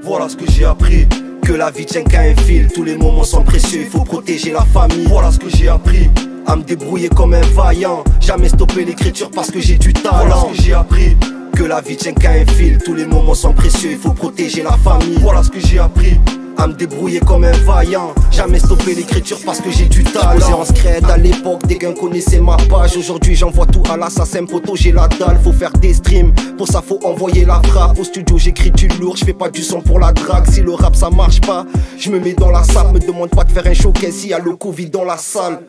Voilà ce que j'ai appris, que la vie tient qu'à un fil. Tous les moments sont précieux, il faut protéger la famille. Voilà ce que j'ai appris, à me débrouiller comme un vaillant. Jamais stopper l'écriture parce que j'ai du talent. Voilà ce que j'ai appris, que la vie tient qu'à un fil. Tous les moments sont précieux, il faut protéger la famille. Voilà ce que j'ai appris, à me débrouiller comme un vaillant. Jamais stopper l'écriture parce que j'ai du talent. Posé en scred à l'époque, des gains connaissaient ma page. Aujourd'hui j'envoie tout à l'assassin, poteau j'ai la dalle. Faut faire des streams, pour ça faut envoyer la frappe. Au studio j'écris du lourd, je fais pas du son pour la drague. Si le rap ça marche pas, je me mets dans la salle. Me demande pas de faire un showcase s'il y a le Covid dans la salle.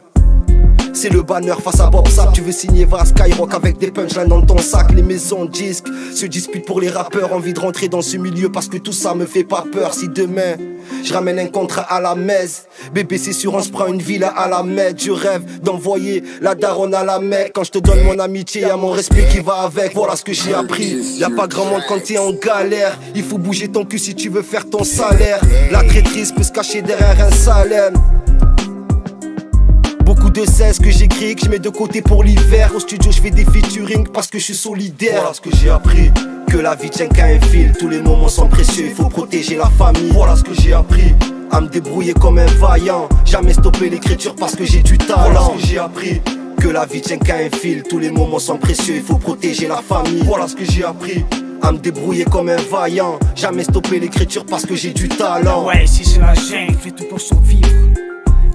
C'est le banner face à Bob Sap. Tu veux signer va à Skyrock avec des punchlines dans ton sac. Les maisons de disques se disputent pour les rappeurs. Envie de rentrer dans ce milieu parce que tout ça me fait pas peur. Si demain je ramène un contrat à la messe, bébé c'est sûr on se prend une villa à la Mecque. Je rêve d'envoyer la daronne à la Mecque. Quand je te donne mon amitié, y'a mon respect qui va avec. Voilà ce que j'ai appris, y'a pas grand monde quand t'es en galère. Il faut bouger ton cul si tu veux faire ton salaire. La traîtrise peut se cacher derrière un salaire. Beaucoup de cesse que j'écris, que je mets de côté pour l'hiver. Au studio je fais des featuring parce que je suis solidaire. Voilà ce que j'ai appris, que la vie tient qu'à un fil. Tous les moments sont précieux, il faut protéger la famille. Voilà ce que j'ai appris, à me débrouiller comme un vaillant. Jamais stopper l'écriture parce que j'ai du talent. Voilà ce que j'ai appris, que la vie tient qu'à un fil. Tous les moments sont précieux, il faut protéger la famille. Voilà ce que j'ai appris, à me débrouiller comme un vaillant. Jamais stopper l'écriture parce que j'ai du talent. Ouais, si c'est la jungle, fais tout pour survivre.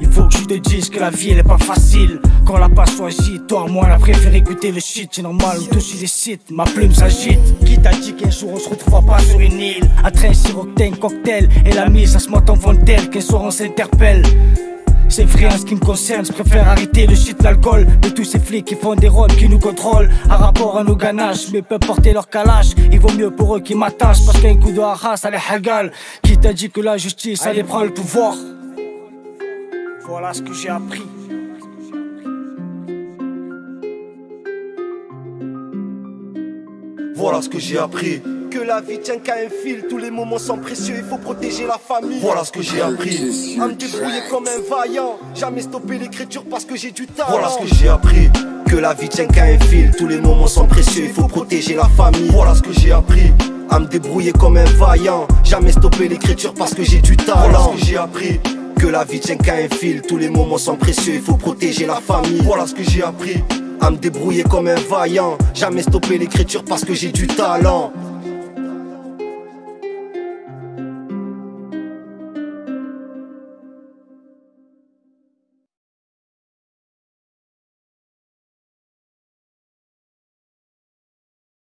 Il faut que je te dise que la vie elle est pas facile. Quand on l'a pas choisi, toi moi on a préféré écouter le shit. C'est normal, on touche les sites, ma plume s'agite. Qui t'a dit qu'un jour on se retrouvera pas sur une île? À train, siroctane, cocktail, et la mise ça se monte en ventelle. Qu'un soir on s'interpelle. C'est vrai en ce qui me concerne, je préfère arrêter le shit, l'alcool. De tous ces flics qui font des rôles, qui nous contrôlent. À rapport à nos ganaches, mais peuvent porter leur calage. Il vaut mieux pour eux qu'ils m'attachent, parce qu'un coup de haras ça les hagale. Qui t'a dit que la justice allait prendre le pouvoir? Voilà ce que j'ai appris. Voilà ce que j'ai appris, que la vie tient qu'à un fil. Tous les moments sont précieux, il faut protéger la famille. Voilà ce que j'ai appris, à me débrouiller comme un vaillant. Jamais stopper l'écriture parce que j'ai du talent. Voilà ce que j'ai appris, que la vie tient qu'à un fil. Tous les moments sont précieux, il faut protéger la famille. Voilà ce que j'ai appris, à me débrouiller comme un vaillant. Jamais stopper l'écriture parce que j'ai du talent. Voilà ce que j'ai appris, que la vie tient qu'à un fil. Tous les moments sont précieux, il faut protéger la famille. Voilà ce que j'ai appris, à me débrouiller comme un vaillant. Jamais stopper l'écriture parce que j'ai du talent.